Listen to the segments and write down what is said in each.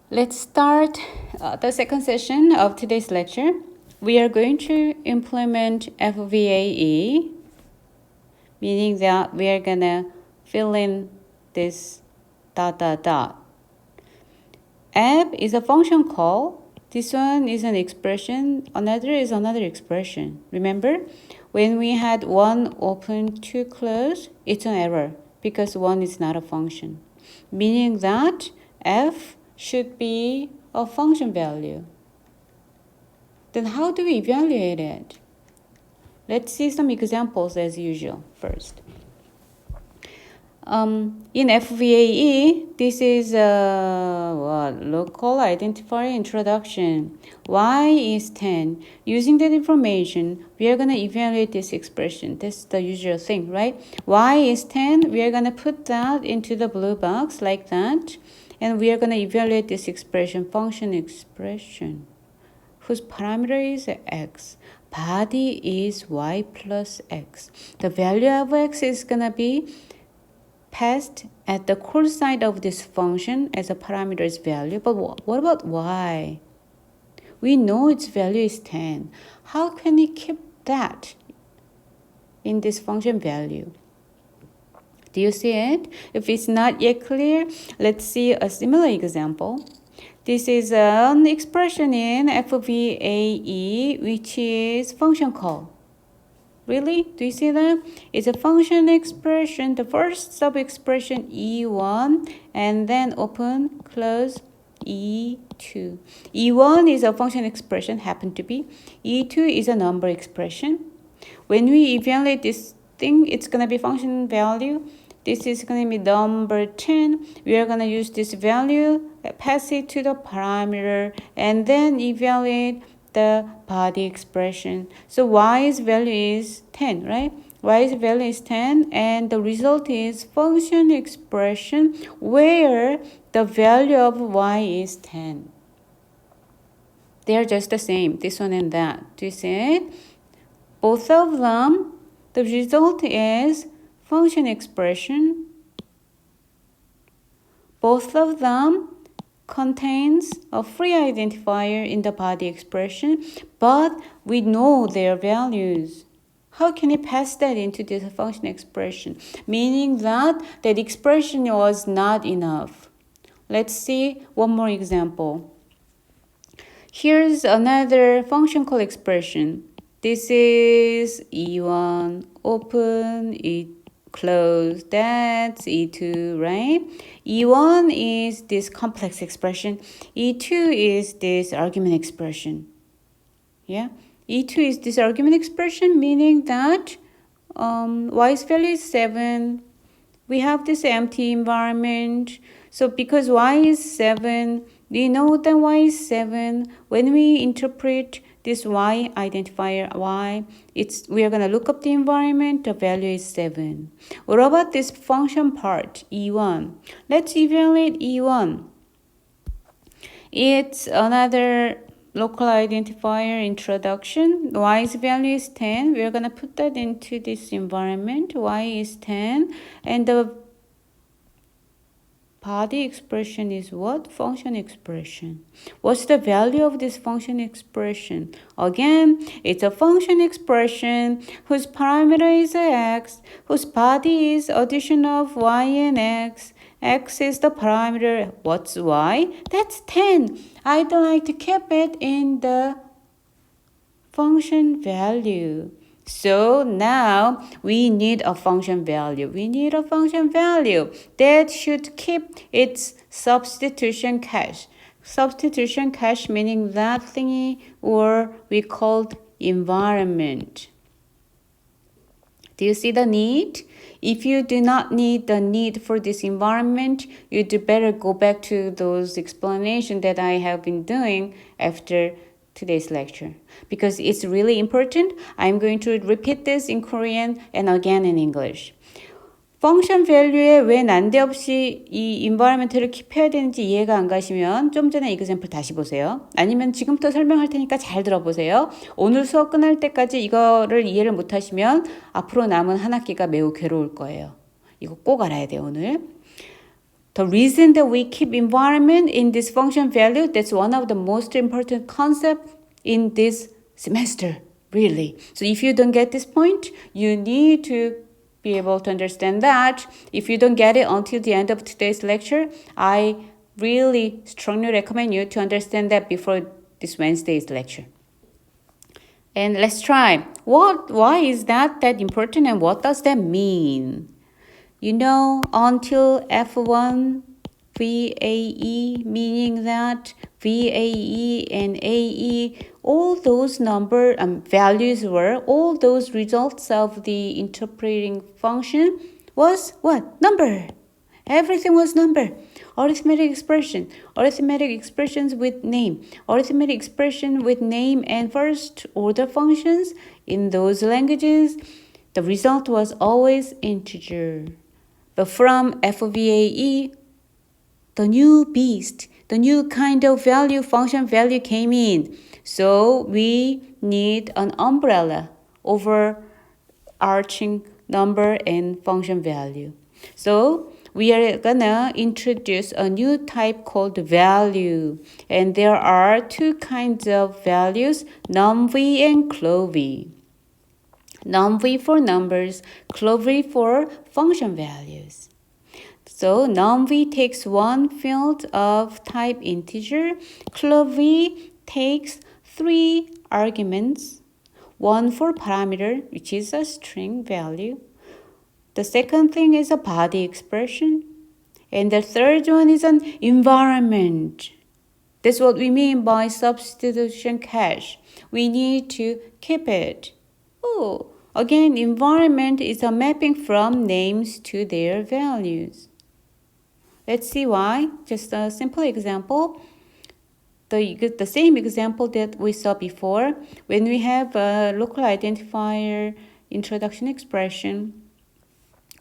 Let's start the second session of today's lecture. We are going to implement FVAE, meaning that we are going to fill in this ... F is a function call. This one is an expression. Another is another expression. Remember, when we had one open, two close, it's an error because one is not a function, meaning that F should be a function value. Then how do we evaluate it? Let's see some examples as usual first. In FVAE, this is a local identifier introduction. Y is 10. Using that information, we are going to evaluate this expression. That's the usual thing, right? Y is 10. We are going to put that into the blue box like that. And we are going to evaluate this expression, function expression, whose parameter is x. Body is y plus x. The value of x is going to be passed at the call side of this function as a parameter's value. But what about y? We know its value is 10. How can we keep that in this function value? Do you see it? If it's not yet clear, let's see a similar example. This is an expression in FVAE, which is function call. Really? Do you see that? It's a function expression, the first sub-expression E1, and then open, close, E2. E1 is a function expression, happen to be. E2 is a number expression. When we evaluate this thing, it's going to be function value. This is going to be number 10. We are going to use this value, pass it to the parameter, and then evaluate the body expression. So y's value is 10, right? Y's value is 10, and the result is function expression where the value of y is 10. They are just the same, this one and that. Do you see it? Both of them, the result is function expression. Both of them contains a free identifier in the body expression, but we know their values. How can we pass that into this function expression? Meaning that expression was not enough. Let's see one more example. Here's another function call expression. This is E1, open, E close, that's E2, right? E1 is this complex expression. E2 is this argument expression. Yeah? E2 is this argument expression, meaning that y's value is 7. We have this empty environment. So because y is 7, we know that y is 7. When we interpret this y identifier y, we are going to look up the environment, the value is 7. What about this function part, E1? Let's evaluate E1. It's another local identifier introduction. Y's value is 10. We are going to put that into this environment. Y is 10. And the body expression is what? Function expression. What's the value of this function expression? Again, it's a function expression whose parameter is x, whose body is addition of y and x. X is the parameter. What's y? That's 10. I'd like to keep it in the function value. So now we need a function value. We need a function value that should keep its substitution cache. Substitution cache meaning that thingy, or we called environment. Do you see the need? If you do not need the need for this environment, you'd better go back to those explanations that I have been doing after today's lecture, because it's really important. I'm going to repeat this in Korean and again in English. 펑션 밸류에 왜 난데없이 이 environment를 킵해야 되는지 이해가 안 가시면 좀 전에 example 다시 보세요. 아니면 지금부터 설명할 테니까 잘 들어보세요. 오늘 수업 끝날 때까지 이거를 이해를 못 하시면 앞으로 남은 한 학기가 매우 괴로울 거예요. 이거 꼭 알아야 돼요, 오늘. The reason that we keep environment in this function value, that's one of the most important concepts in this semester, really. So if you don't get this point, you need to be able to understand that. If you don't get it until the end of today's lecture, I really strongly recommend you to understand that before this Wednesday's lecture. And let's try. Why is that important and what does that mean? You know, until F1 VAE, meaning that VAE and AE, all those values were, all those results of the interpreting function was what? Number. Everything was number. Arithmetic expressions with name. Arithmetic expression with name and first order functions. In those languages, the result was always integer. But from FVAE, the new beast, the new kind of function value came in. So we need an umbrella overarching number and function value. So we are gonna introduce a new type called value. And there are two kinds of values, num-v and clov-v. Num-v for numbers, clov-v for function values. So num-v takes one field of type integer. Clov-v takes 3 arguments, one for parameter, which is a string value. The second thing is a body expression. And the third one is an environment. That's what we mean by substitution cache. We need to keep it. Oh, again, environment is a mapping from names to their values. Let's see why. Just a simple example. The same example that we saw before. When we have a local identifier introduction expression,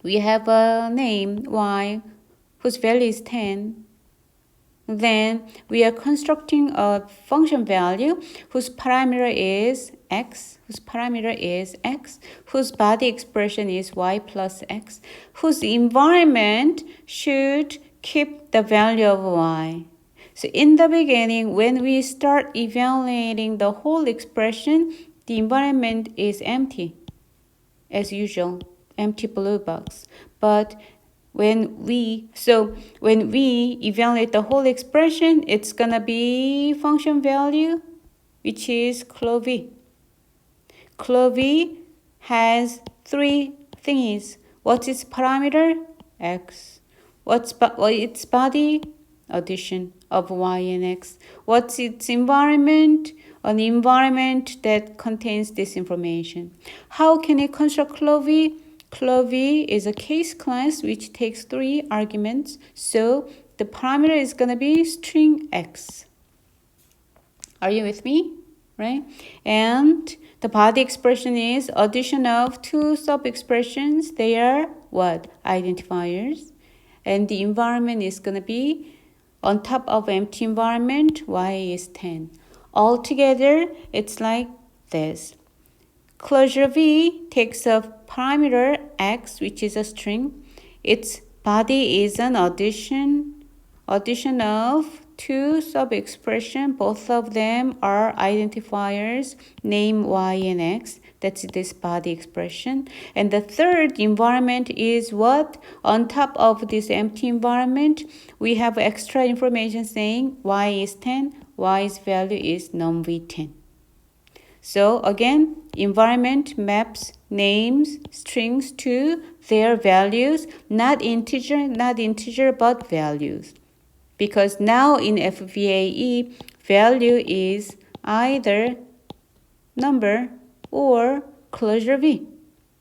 we have a name y whose value is 10. Then we are constructing a function value whose parameter is x, whose body expression is y plus x, whose environment should keep the value of y. So in the beginning, when we start evaluating the whole expression, the environment is empty, as usual, empty blue box. But when we evaluate the whole expression, it's gonna be function value, which is clov-v. Clov-v has 3 thingies. What's its parameter? X. What's its body? Addition of y and x. What's its environment? An environment that contains this information. How can it construct clov-v? Clov-v is a case class which takes 3 arguments. So the parameter is going to be string x. Are you with me? Right? And the body expression is addition of 2 sub-expressions. They are what? Identifiers. And the environment is going to be on top of empty environment, y is 10. Altogether, it's like this. Closure v takes a parameter x, which is a string. Its body is an addition of 2 sub-expression. Both of them are identifiers, name y and x. That's this body expression. And the third environment is what? On top of this empty environment, we have extra information saying y is 10, y's value is num-v10. So again, environment maps names, strings to their values, not integer, but values. Because now in FVAE, value is either number or closure v,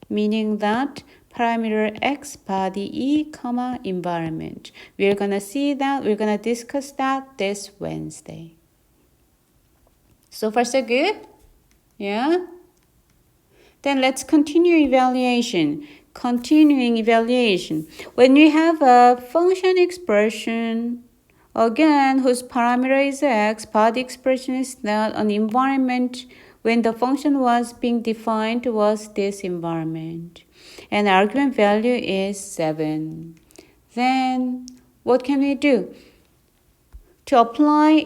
meaning that parameter x body e, comma, environment. We're going to see that, we're going to discuss that this Wednesday. So far so good? Yeah? Then let's continue evaluation. Continuing evaluation. When we have a function expression, again, whose parameter is x, body expression is not an environment. When the function was being defined was this environment. And argument value is 7. Then what can we do? To apply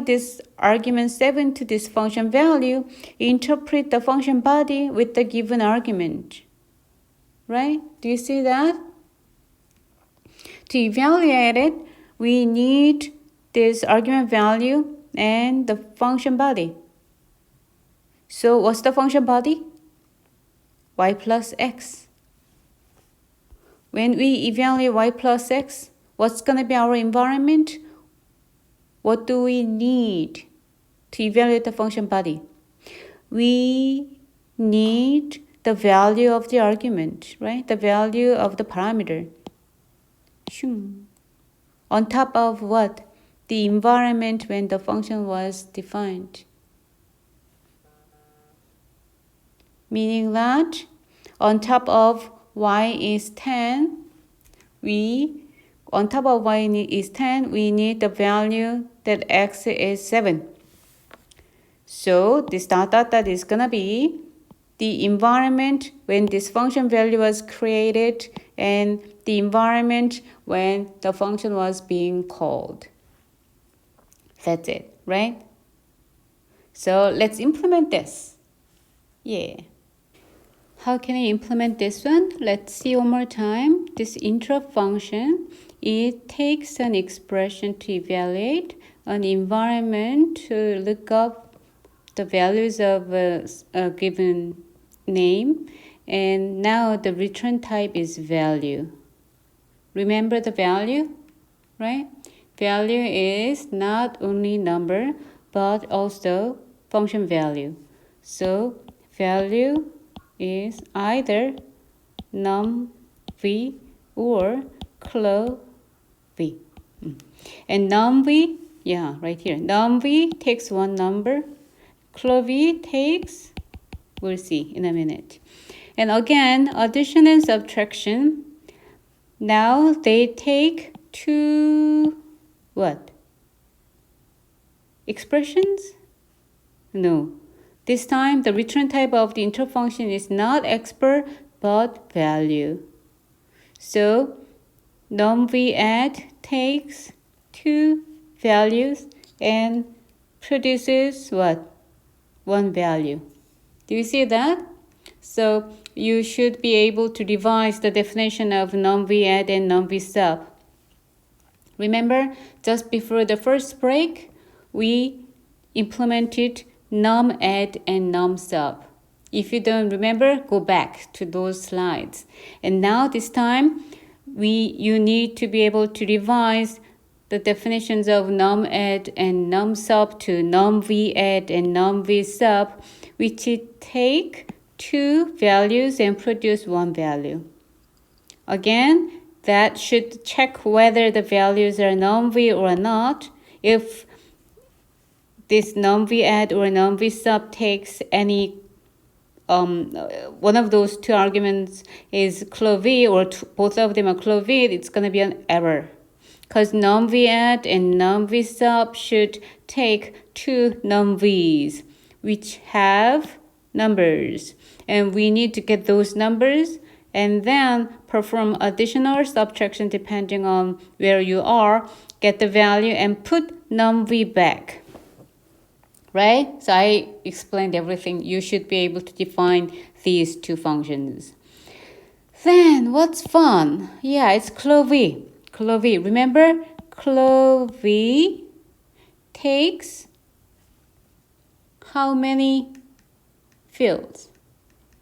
this argument 7 to this function value, interpret the function body with the given argument. Right? Do you see that? To evaluate it, we need this argument value and the function body. So what's the function body? Y plus x. When we evaluate y plus x, what's going to be our environment? What do we need to evaluate the function body? We need the value of the argument, right? The value of the parameter. On top of what? The environment when the function was defined. Meaning that on top of y is 10, on top of y is 10, we need the value that x is 7. So this dot is going to be the environment when this function value was created and the environment when the function was being called. That's it, right? So let's implement this. Yeah. How can I implement this one? Let's see one more time. This interrupt function, it takes an expression to evaluate an environment to look up the values of a given name, and now the return type is value. Remember the value, right? Value is not only number but also function value. So value is either num_v or clo_v. And num_v, yeah, right here. Num_v takes one number. Clo_v takes, we'll see in a minute. And again, addition and subtraction. Now they take two, what? Expressions? No. This time, the return type of the interrupt function is not expr, but value. So, num_v add takes two values and produces what? One value. Do you see that? So, you should be able to revise the definition of num_v add and num_v sub. Remember, just before the first break, we implemented num add and num sub. If you don't remember, go back to those slides. And now this time, you need to be able to revise the definitions of num add and num sub to num_v add and num_v sub, which take two values and produce one value. Again, that should check whether the values are num_v or not. If this num_v add or num_v sub takes any one of those two arguments is clo_v or both of them are clo_v, it's going to be an error. Because num_v add and num_v sub should take two num_v's, which have numbers. And we need to get those numbers and then perform addition or subtraction depending on where you are, get the value and put num_v back. Right? So I explained everything. You should be able to define these two functions. Then what's fun? Yeah, it's clo_v. Clo_v. Remember, clo_v takes how many fields?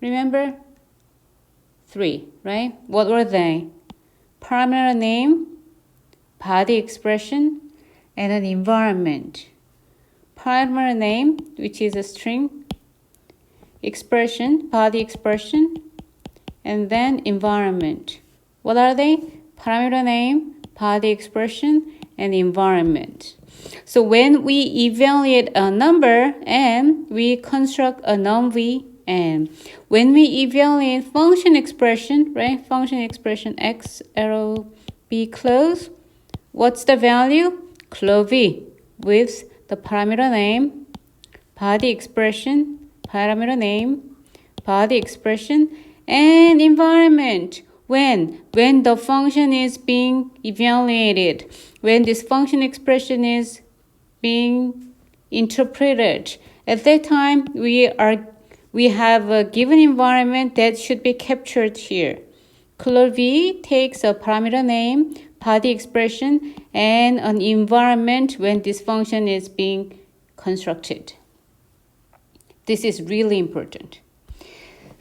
Remember? 3, right? What were they? Parameter name, body expression, and an environment. Parameter name, which is a string, expression, body expression, and then environment. What are they? Parameter name, body expression, and environment. So when we evaluate a number n, we construct a num_v n. When we evaluate function expression, right? Function expression x arrow b close, what's the value? clo_v with the parameter name, body expression, parameter name, body expression, and environment When the function is being evaluated, when this function expression is being interpreted, at that time we have a given environment that should be captured here. Color V takes a parameter name, body expression, and an environment when this function is being constructed. This is really important.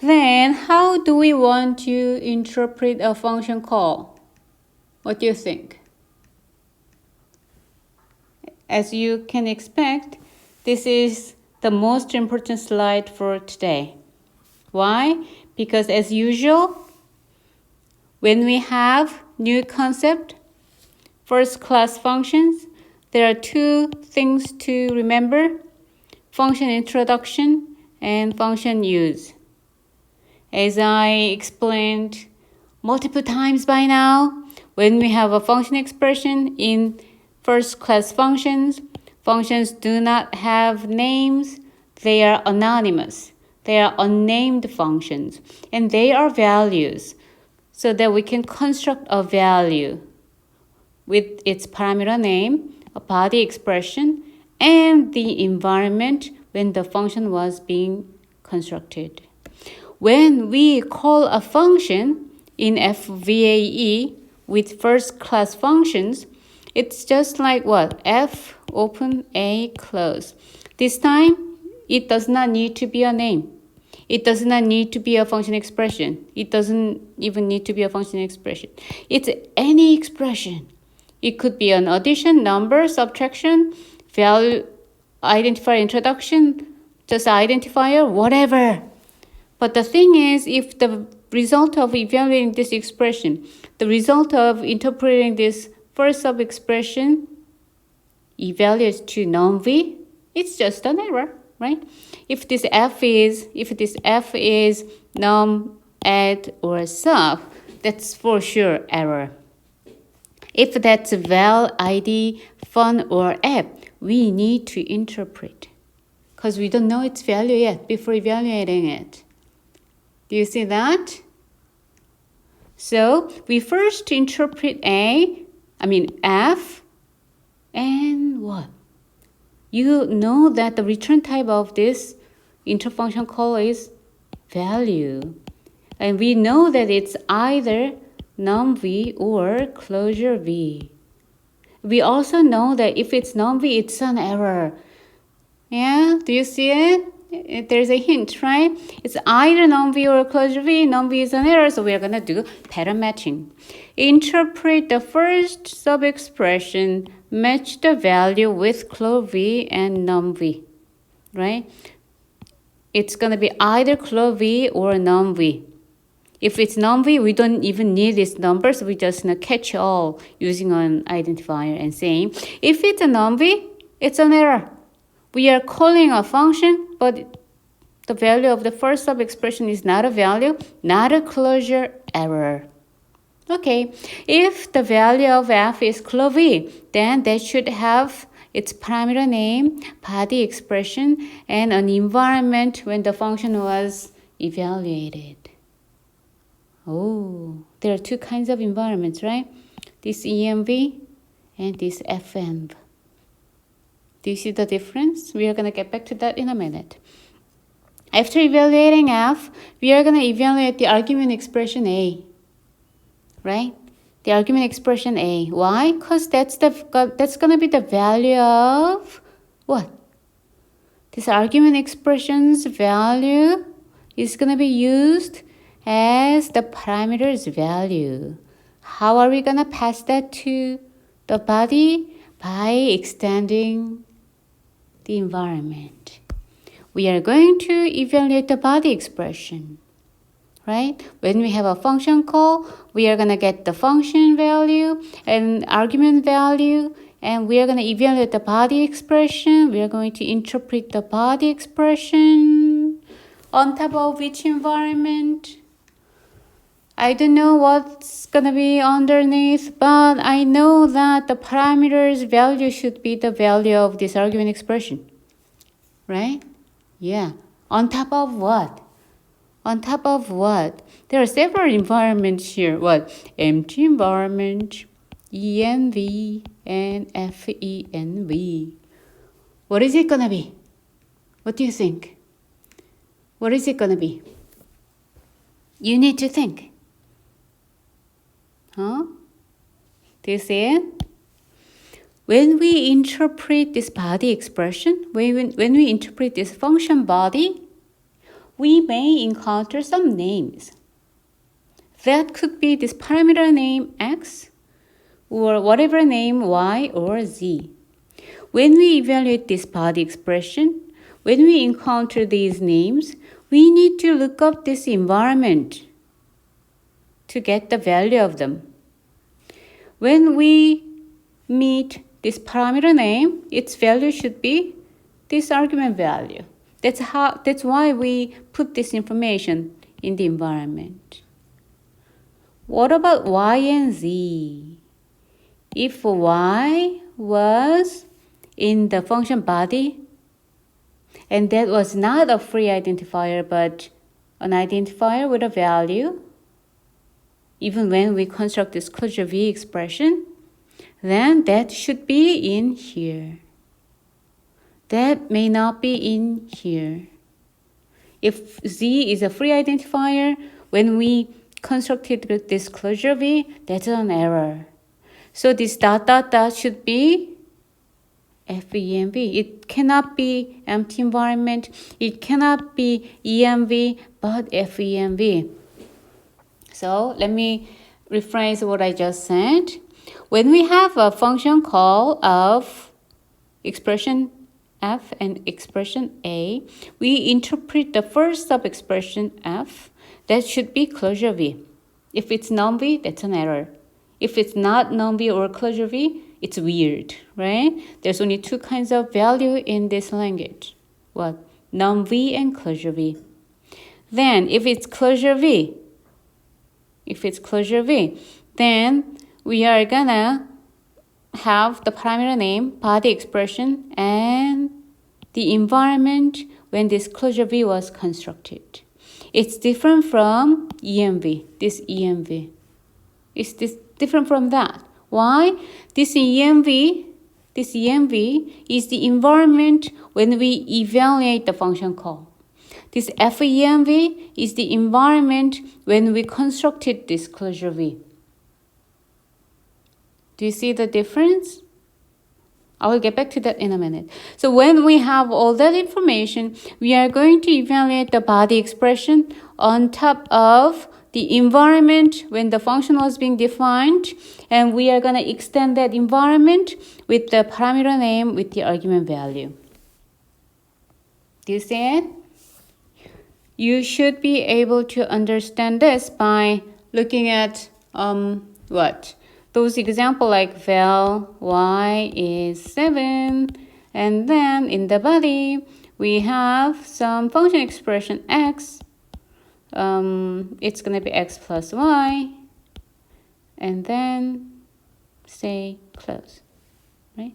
Then, how do we want to interpret a function call? What do you think? As you can expect, this is the most important slide for today. Why? Because as usual, when we have new concept, first-class functions, there are two things to remember: function introduction and function use. As I explained multiple times by now, when we have a function expression in first-class functions, functions do not have names. They are anonymous. They are unnamed functions, and they are values, so that we can construct a value with its parameter name, a body expression, and the environment when the function was being constructed. When we call a function in FVAE with first-class functions, it's just like what? F, open, A, close. This time, it does not need to be a name. It does not need to be a function expression. It doesn't even need to be a function expression. It's any expression. It could be an addition, number, subtraction, value, identifier, introduction, just identifier, whatever. But the thing is, if the result of evaluating this expression, the result of interpreting this first sub-expression evaluates to non-V, it's just an error, right? If this F is num, add, or sub, that's for sure error. If that's val, id, fun, or app, we need to interpret, because we don't know its value yet before evaluating it. Do you see that? So we first interpret F, and what? You know that the return type of this interfunction call is value. And we know that it's either num-V or closure V. We also know that if it's num-V, it's an error. Yeah, do you see it? There's a hint, right? It's either num-V or closure V. Num-V is an error, so we're going to do pattern matching. Interpret the first sub-expression, match the value with closure V and num-V, right? It's going to be either closure V or num-V. If it's num-V, we don't even need these numbers. We just catch all using an identifier and saying, if it's a num-V, it's an error. We are calling a function, but the value of the first sub-expression is not a value, not a closure, error. Okay, if the value of f is closure V, then that should have its parameter name, body expression, and an environment when the function was evaluated. Oh, there are two kinds of environments, right? This EMV and this FMV. Do you see the difference? We are going to get back to that in a minute. After evaluating f, we are going to evaluate the argument expression a, right? The argument expression a. Why? Because that's going to be the value of what? This argument expression's value is going to be used as the parameter's value. How are we going to pass that to the body? By extending the environment. We are going to evaluate the body expression, right? When we have a function call, we are going to get the function value and argument value, and we are going to evaluate the body expression. We are going to interpret the body expression on top of which environment? I don't know what's going to be underneath, but I know that the parameter's value should be the value of this argument expression, right? Yeah. On top of what? On top of what? There are several environments here. What? Empty environment, ENV, and FENV. What is it gonna be? What do you think? What is it gonna be? You need to think. Huh? Do you see it? When we interpret this body expression, when we interpret this function body, we may encounter some names. That could be this parameter name x, or whatever name y or z. When we evaluate this body expression, when we encounter these names, we need to look up this environment to get the value of them. When we meet this parameter name, its value should be this argument value. That's why we put this information in the environment. What about y and z? If y was in the function body, and that was not a free identifier, but an identifier with a value, even when we construct this closure V expression, then that should be in here. That may not be in here. If Z is a free identifier, when we constructed this closure V, that's an error. So this ... should be FENV. It cannot be empty environment. It cannot be ENV, but FENV. So let me rephrase what I just said. When we have a function call of expression f and expression a, we interpret the first sub-expression f. That should be closure v. If it's non-v, that's an error. If it's not non-v or closure v, it's weird, right? There's only two kinds of value in this language. What? Non-v and closure v. Then if it's closure v, then we are gonna have the parameter name, body expression, and the environment when this closure V was constructed. It's different from ENV, this ENV. It's different from that. Why? This ENV is the environment when we evaluate the function call. This FENV is the environment when we constructed this closure V. Do you see the difference? I will get back to that in a minute. So when we have all that information, we are going to evaluate the body expression on top of the environment when the function was being defined, and we are going to extend that environment with the parameter name with the argument value. Do you see it? You should be able to understand this by looking at what? Those examples like val y is 7, and then in the body we have some function expression x. It's going to be x plus y, and then say close, right?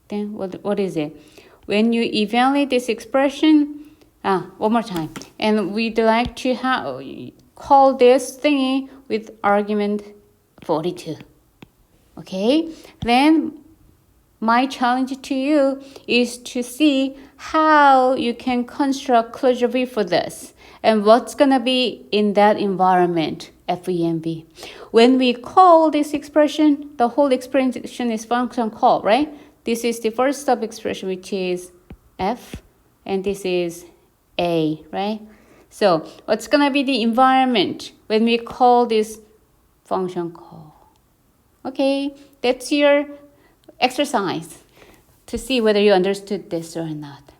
Then what is it? When you evaluate this expression, one more time, and we'd like to call this thingy with argument 42. Okay, then my challenge to you is to see how you can construct closure V for this and what's going to be in that environment, FENV. When we call this expression, the whole expression is function call, right? This is the first sub-expression, which is F, and this is A, right? So what's going to be the environment when we call this function call? Okay, that's your exercise to see whether you understood this or not.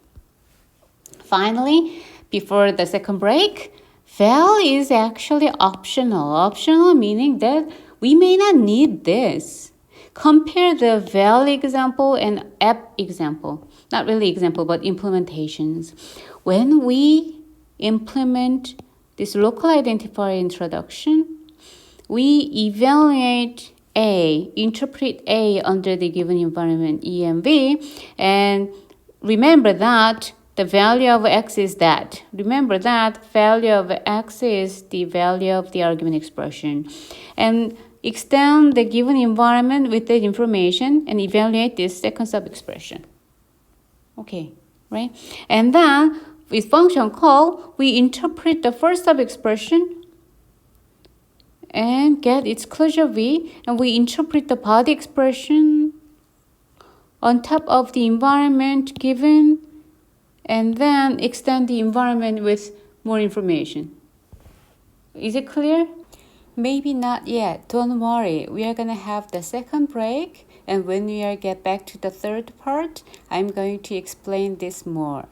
Finally, before the second break, val is actually optional. Optional meaning that we may not need this. Compare the val example and app example. Not really example, but implementations. When we implement this local identifier introduction, we evaluate A, interpret A under the given environment ENV, and remember that the value of x is that. Remember that value of x is the value of the argument expression. And extend the given environment with the information and evaluate this second sub-expression. Okay, right? And then with function call, we interpret the first sub-expression and get its closure V, and we interpret the body expression on top of the environment given, and then extend the environment with more information. Is it clear? Maybe not yet. Don't worry. We are going to have the second break, and when we get back to the third part, I'm going to explain this more.